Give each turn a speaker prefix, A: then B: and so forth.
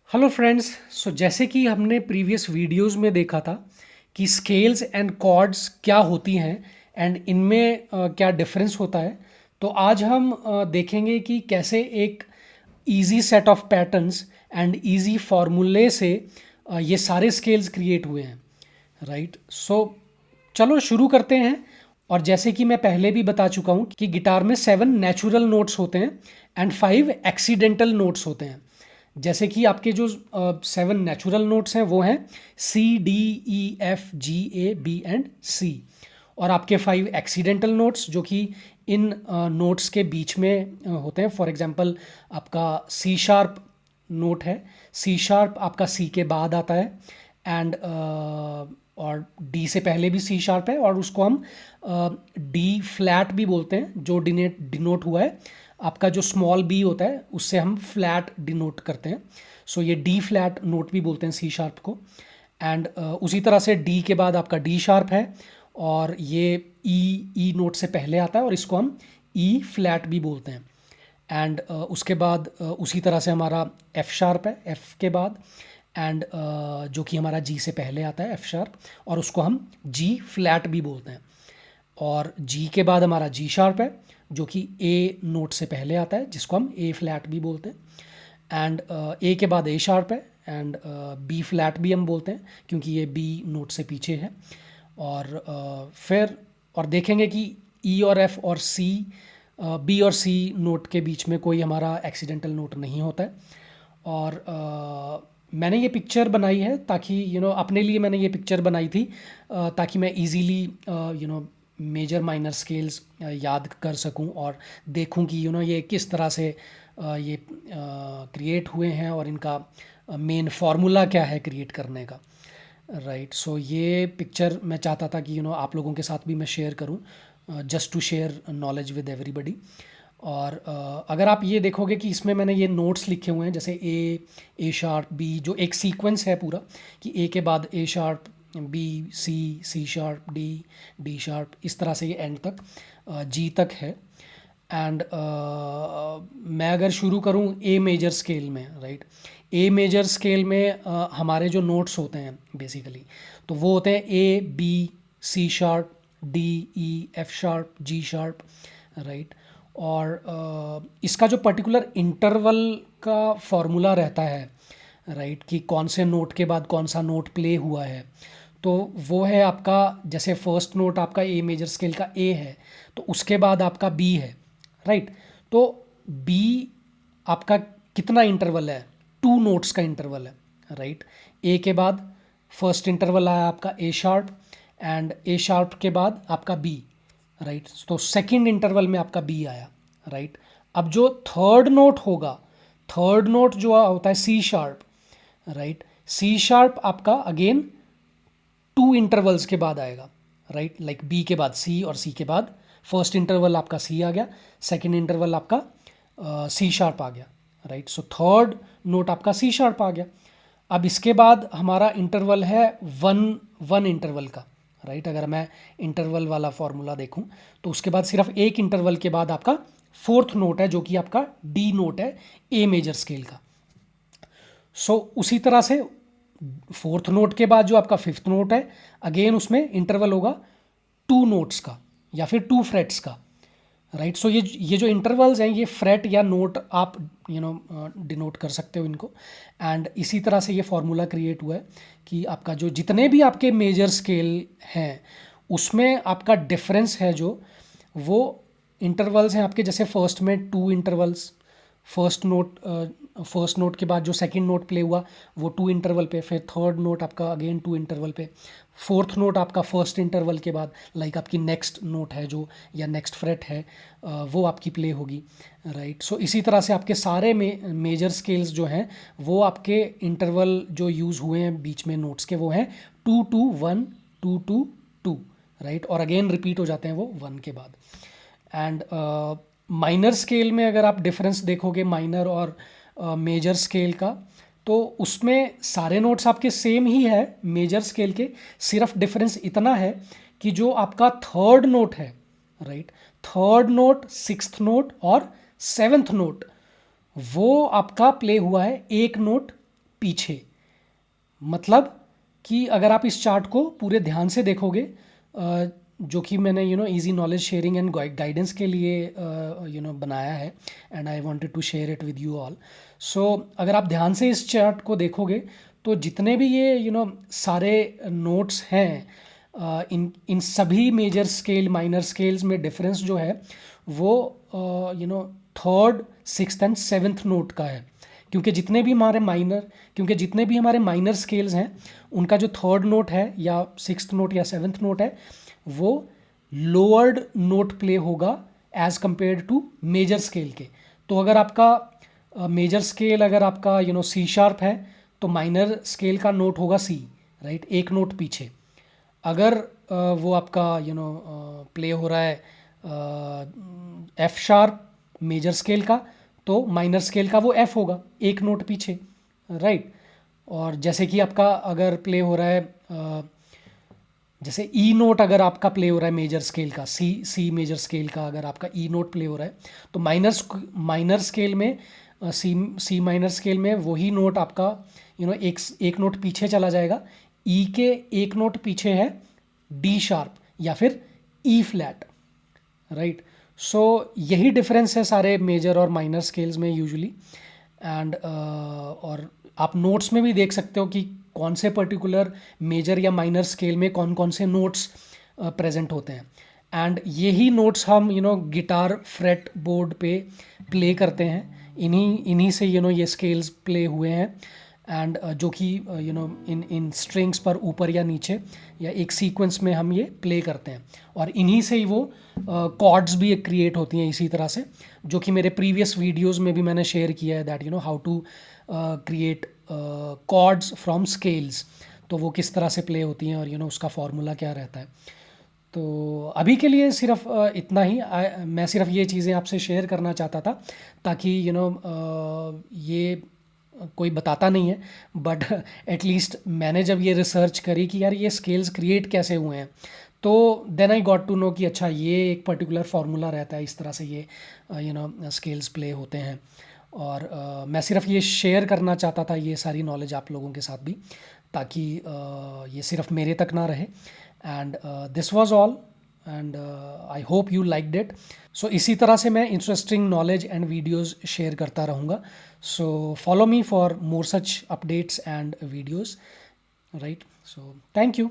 A: Hello friends. जैसे कि हमने प्रीवियस वीडियोस में देखा था कि स्केल्स एंड कॉर्ड्स क्या होती हैं एंड इनमें क्या डिफरेंस होता है। तो आज हम देखेंगे कि कैसे एक easy set of patterns and easy फार्मूले से ये सारे स्केल्स क्रिएट हुए हैं। राइट। चलो शुरू करते हैं। और जैसे कि मैं पहले भी बता चुका हूँ कि गिटार में 7 नेचुरल नोट्स होते हैं एंड 5 एक्सीडेंटल नोट्स होते हैं। जैसे कि आपके जो 7 नेचुरल नोट्स हैं वो हैं C D E F G A B and C। और आपके 5 एक्सीडेंटल नोट्स जो कि इन नोट्स के बीच में होते हैं। फॉर एग्जांपल आपका सी शार्प नोट है। सी शार्प आपका सी के बाद आता है एंड और डी से पहले भी सी शार्प है और उसको हम डी फ्लैट भी बोलते हैं जो डिनोट हुआ है। आपका जो स्मॉल बी होता है उससे हम फ्लैट डिनोट करते हैं। ये डी फ्लैट नोट भी बोलते हैं सी शार्प को। एंड उसी तरह से डी के बाद आपका डी शार्प है और ये ई नोट से पहले आता है और इसको हम ई फ्लैट भी बोलते हैं। एंड उसके बाद उसी तरह से हमारा एफ शार्प है एफ के बाद एंड जो कि हमारा जी से पहले आता है एफ शार्प और उसको हम जी फ्लैट भी बोलते हैं। और जी के बाद हमारा जी शार्प है जो कि ए नोट से पहले आता है जिसको हम ए फ्लैट भी बोलते हैं। एंड ए के बाद ए शार्प है एंड बी फ्लैट भी हम बोलते हैं क्योंकि ये बी नोट से पीछे है। और फिर और देखेंगे कि ई और एफ और सी बी और सी नोट के बीच में कोई हमारा एक्सीडेंटल नोट नहीं होता है। और मैंने ये पिक्चर बनाई है ताकि अपने लिए मैंने ये पिक्चर बनाई थी ताकि मैं इजीली मेजर माइनर स्केल्स याद कर सकूं और देखूं कि ये किस तरह से ये क्रिएट हुए हैं और इनका मेन फार्मूला क्या है क्रिएट करने का। राइट। ये पिक्चर मैं चाहता था कि आप लोगों के साथ भी मैं शेयर करूं just to share knowledge with everybody. और अगर आप ये देखोगे कि इसमें मैंने ये नोट्स लिखे हुए हैं जैसे ए शार्प बी जो एक सीक्वेंस है पूरा कि ए के बाद A sharp B C C sharp D D sharp इस तरह से ये एंड तक जी तक है। एंड मैं अगर शुरू करूँ ए मेजर स्केल में। राइट। ए मेजर स्केल में हमारे जो नोट्स होते हैं बेसिकली तो वो होते हैं A B C sharp D E F sharp G sharp. Right. और इसका जो पर्टिकुलर इंटरवल का फॉर्मूला रहता है राइट कि कौन से नोट के बाद कौन सा नोट प्ले हुआ है तो वो है आपका जैसे फर्स्ट नोट आपका ए मेजर स्केल का ए है तो उसके बाद आपका बी है। राइट। तो बी आपका कितना इंटरवल है 2 नोट्स का इंटरवल है। राइट। ए के बाद फर्स्ट इंटरवल आया आपका A sharp and A sharp के बाद आपका बी। राइट। तो सेकंड इंटरवल में आपका बी आया। राइट। अब जो थर्ड नोट होगा थर्ड नोट जो होता है C sharp. Right. C sharp आपका अगेन 2 इंटरवल्स के बाद आएगा। राइट। लाइक बी के बाद सी और सी के बाद फर्स्ट इंटरवल आपका सी आ गया सेकंड इंटरवल आपका सी शार्प आ गया। राइट। थर्ड नोट आपका सी शार्प आ गया। अब इसके बाद हमारा इंटरवल है वन इंटरवल का। राइट। अगर मैं इंटरवल वाला फॉर्मूला देखूं तो उसके बाद सिर्फ एक इंटरवल के बाद आपका फोर्थ नोट है जो कि आपका डी नोट है ए मेजर स्केल का। उसी तरह से फोर्थ नोट के बाद जो आपका फिफ्थ नोट है अगेन उसमें इंटरवल होगा 2 नोट्स का या फिर 2 फ्रेट्स का। राइट। ये जो इंटरवल्स हैं ये फ्रेट या नोट आप डिनोट कर सकते हो इनको। एंड इसी तरह से ये फार्मूला क्रिएट हुआ है कि आपका जो जितने भी आपके मेजर स्केल हैं उसमें आपका डिफरेंस है जो वो इंटरवल्स हैं आपके जैसे फर्स्ट में 2 इंटरवल्स फर्स्ट नोट के बाद जो सेकंड नोट प्ले हुआ वो 2 इंटरवल पे फिर थर्ड नोट आपका अगेन 2 इंटरवल पे फोर्थ नोट आपका फर्स्ट इंटरवल के बाद लाइक आपकी नेक्स्ट नोट है जो या नेक्स्ट फ्रेट है वो आपकी प्ले होगी। राइट। इसी तरह से आपके सारे मेजर स्केल्स जो हैं वो आपके इंटरवल जो यूज़ हुए हैं बीच में नोट्स के वो हैं 2 2 1 2 2 2। राइट। और अगेन रिपीट हो जाते हैं वो 1 के बाद। एंड माइनर स्केल में अगर आप डिफरेंस देखोगे माइनर और मेजर स्केल का तो उसमें सारे नोट्स आपके सेम ही है मेजर स्केल के। सिर्फ डिफरेंस इतना है कि जो आपका थर्ड नोट है right third note sixth note और सेवेंथ नोट वो आपका प्ले हुआ है एक नोट पीछे। मतलब कि अगर आप इस चार्ट को पूरे ध्यान से देखोगे, जो कि मैंने easy knowledge sharing and guidance के लिए बनाया है, and I wanted to share it with you all. So अगर आप ध्यान से इस चार्ट को देखोगे तो जितने भी ये सारे नोट्स हैं, इन सभी मेजर स्केल माइनर स्केल्स में डिफरेंस जो है वो third, sixth and seventh note का है। क्योंकि जितने भी हमारे माइनर स्केल्स हैं, उनका जो थर्ड नोट है या सिक्स्थ नोट या सेवन्थ नोट है वो लोअर्ड नोट प्ले होगा as compare to major scale के। तो अगर आपका मेजर स्केल अगर आपका सी शार्प है तो माइनर स्केल का नोट होगा सी, राइट, एक नोट पीछे। अगर वो आपका प्ले हो रहा है एफ शार्प मेजर स्केल का, तो माइनर स्केल का वो एफ होगा, एक नोट पीछे, राइट। और जैसे कि आपका अगर प्ले हो रहा है जैसे ई नोट अगर आपका प्ले हो रहा है मेजर स्केल का, सी मेजर स्केल का अगर आपका ई नोट प्ले हो रहा है, तो माइनर स्केल में सी माइनर स्केल में वही नोट आपका एक नोट पीछे चला जाएगा। ई के एक नोट पीछे है डी शार्प या फिर ई फ्लैट, राइट। सो यही डिफरेंस है सारे मेजर और माइनर स्केल्स में यूजुअली। एंड और आप नोट्स में भी देख सकते हो कि कौन से पर्टिकुलर मेजर या माइनर स्केल में कौन कौन से नोट्स प्रेजेंट होते हैं। एंड यही नोट्स हम गिटार फ्रेट बोर्ड पे प्ले करते हैं, इन्हीं से ये स्केल्स प्ले हुए हैं। एंड जो कि इन स्ट्रिंग्स पर ऊपर या नीचे या एक सीक्वेंस में हम ये प्ले करते हैं, और इन्हीं से ही वो कॉर्ड्स भी क्रिएट होती हैं इसी तरह से, जो कि मेरे प्रीवियस वीडियोस में भी मैंने शेयर किया है that how to create chords from scales. तो वो किस तरह से प्ले होती हैं और उसका फॉर्मूला क्या रहता है। तो अभी के लिए सिर्फ इतना ही। मैं सिर्फ ये चीज़ें आपसे शेयर करना चाहता था ताकि ये कोई बताता नहीं है, बट एटलीस्ट मैंने जब ये रिसर्च करी कि यार ये स्केल्स क्रिएट कैसे हुए हैं, तो then I got to know कि अच्छा ये एक पर्टिकुलर फार्मूला रहता है, इस तरह से ये स्केल्स प्ले होते हैं। और मैं सिर्फ ये शेयर करना चाहता था ये सारी नॉलेज आप लोगों के साथ भी, ताकि ये सिर्फ मेरे तक ना रहे। And this was all, and I hope you liked it. So इसी तरह से मैं interesting knowledge and videos share करता रहूँगा। So follow me for more such updates and videos, right. So thank you.